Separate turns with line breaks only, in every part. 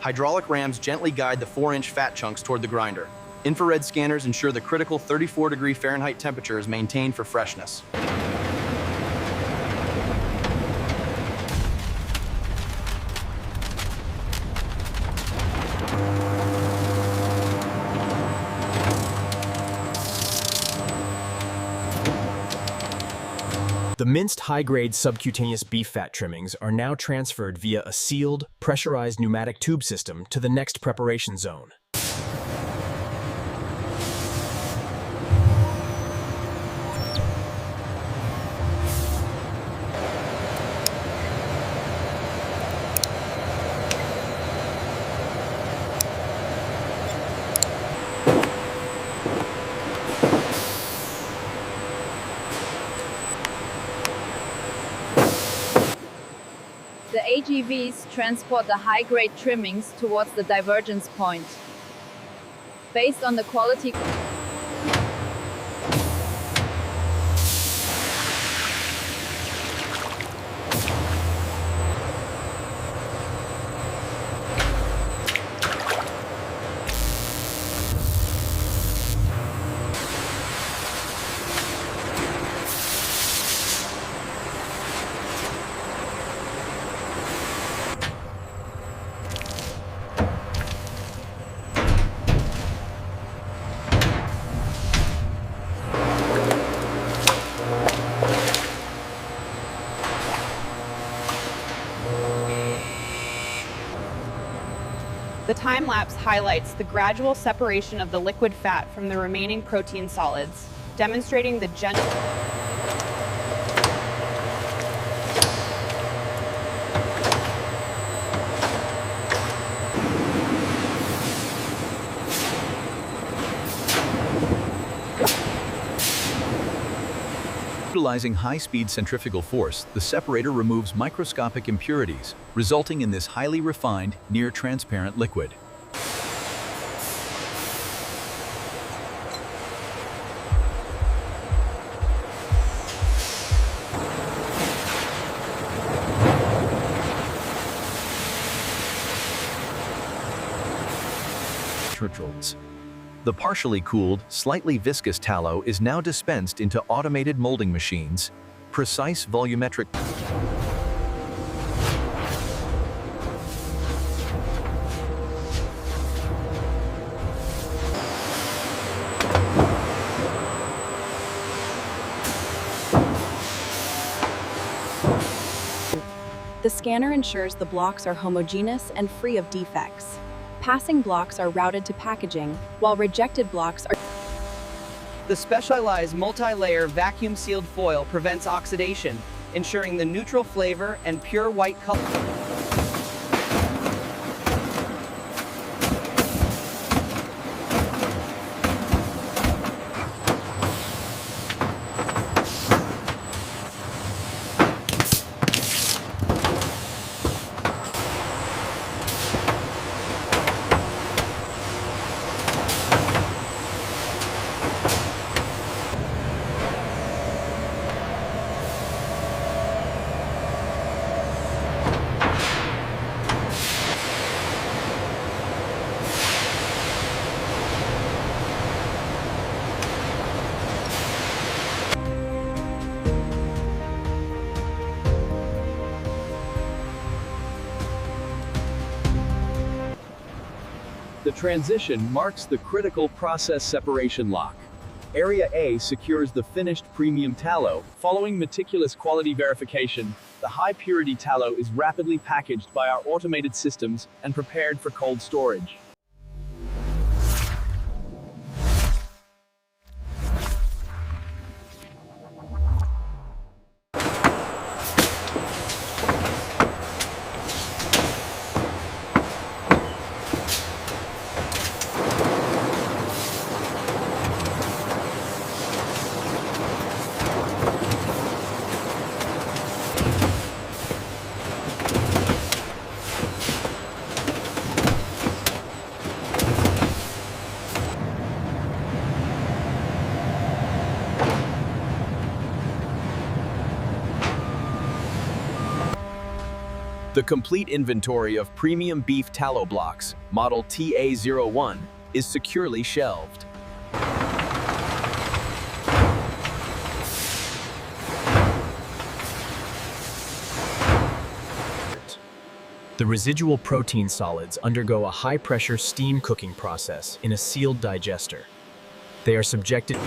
Hydraulic rams gently guide the 4-inch fat chunks toward the grinder. Infrared scanners ensure the critical 34-degree Fahrenheit temperature is maintained for freshness.
The minced high-grade subcutaneous beef fat trimmings are now transferred via a sealed, pressurized pneumatic tube system to the next preparation zone.
The AGVs transport the high-grade trimmings towards the divergence point. Based on the quality
The time-lapse highlights the gradual separation of the liquid fat from the remaining protein solids, demonstrating the gentle
Utilizing high-speed centrifugal force, the separator removes microscopic impurities, resulting in this highly refined, near-transparent liquid. The partially cooled, slightly viscous tallow is now dispensed into automated molding machines. Precise volumetric
The scanner ensures the blocks are homogeneous and free of defects. Passing blocks are routed to packaging, while rejected blocks are...
The specialized multi-layer vacuum-sealed foil prevents oxidation, ensuring the neutral flavor and pure white color.
The transition marks the critical process separation lock. Area A secures the finished premium tallow. Following meticulous quality verification, the high-purity tallow is rapidly packaged by our automated systems and prepared for cold storage.
The complete inventory of premium beef tallow blocks, model TA-01, is securely shelved.
The residual protein solids undergo a high-pressure steam cooking process in a sealed digester. They are subjected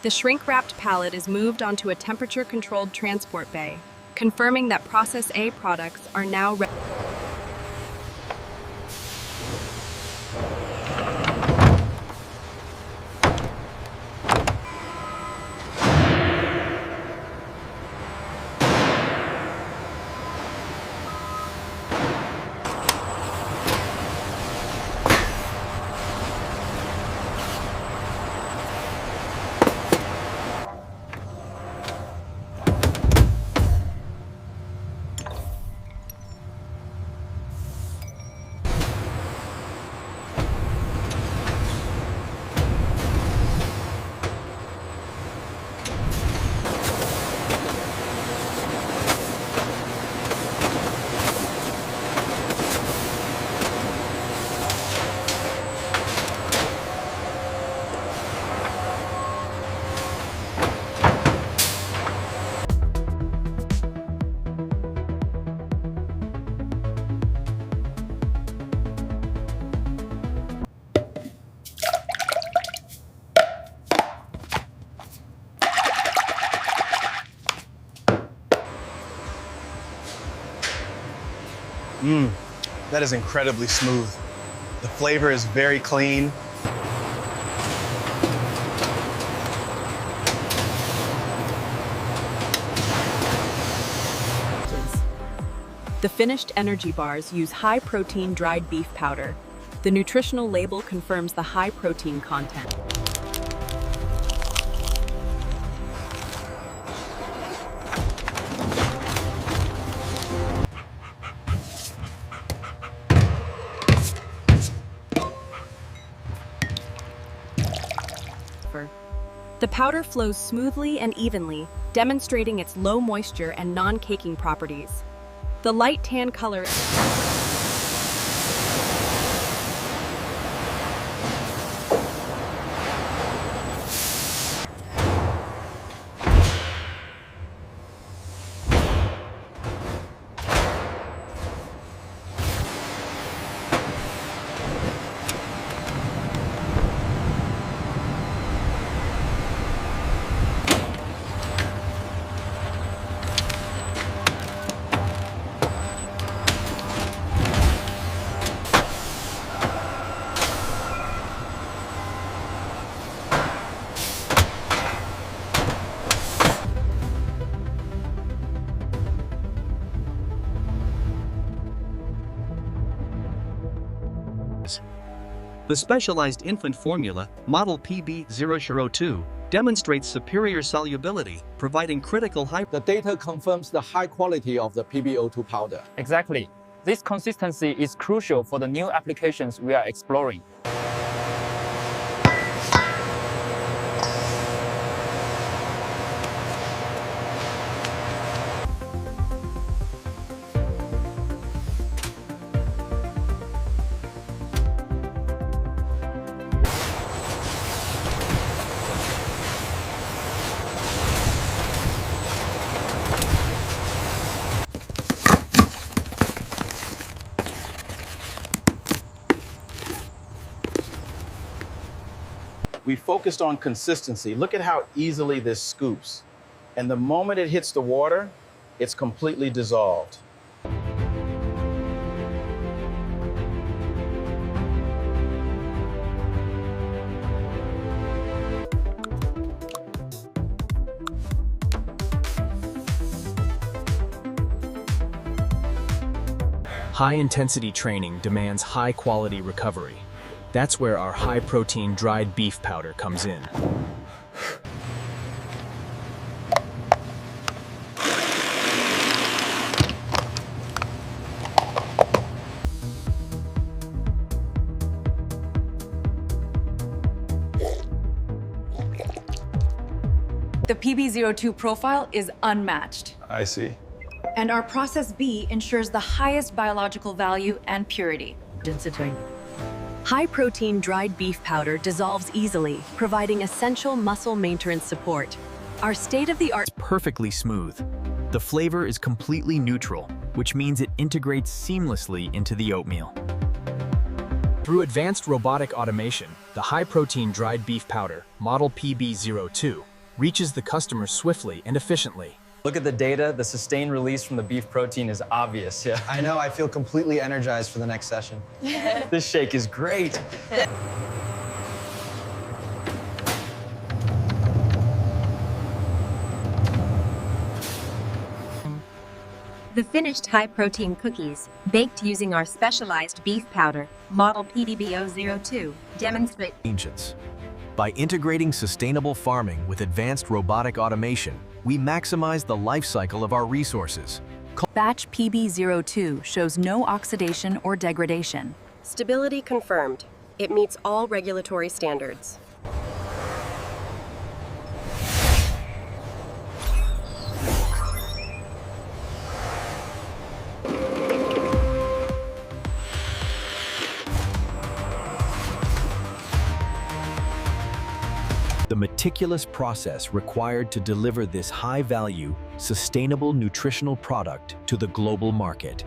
The shrink-wrapped pallet is moved onto a temperature-controlled transport bay, confirming that Process A products are now ready.
That is incredibly smooth. The flavor is very clean.
The finished energy bars use high-protein dried beef powder. The nutritional label confirms the high protein content. The powder flows smoothly and evenly, demonstrating its low moisture and non-caking properties. The light tan color
The specialized infant formula, model PB002, demonstrates superior solubility, providing critical high.
The data confirms the high quality of the PbO2 powder.
Exactly.
This consistency is crucial for the new applications we are exploring.
We focused on consistency. Look at how easily this scoops. And the moment it hits the water, it's completely dissolved.
High-intensity training demands high-quality recovery. That's where our high-protein dried beef powder comes in.
The PB02 profile is unmatched.
I see.
And our process B ensures the highest biological value and purity. Density.
High-protein dried beef powder dissolves easily, providing essential muscle maintenance support. Our state-of-the-art
Perfectly smooth. The flavor is completely neutral, which means it integrates seamlessly into the oatmeal. Through advanced robotic automation, the high-protein dried beef powder, model PB02, reaches the customer swiftly and efficiently.
Look at the data, the sustained release from the beef protein is obvious, yeah.
I know, I feel completely energized for the next session.
This shake is great.
The finished high-protein cookies, baked using our specialized beef powder, model PDB002, demonstrate
Ancients. By integrating sustainable farming with advanced robotic automation, we maximize the life cycle of our resources.
batch PB02 shows no oxidation or degradation.
stability confirmed. It meets all regulatory standards.
The meticulous process required to deliver this high-value, sustainable nutritional product to the global market.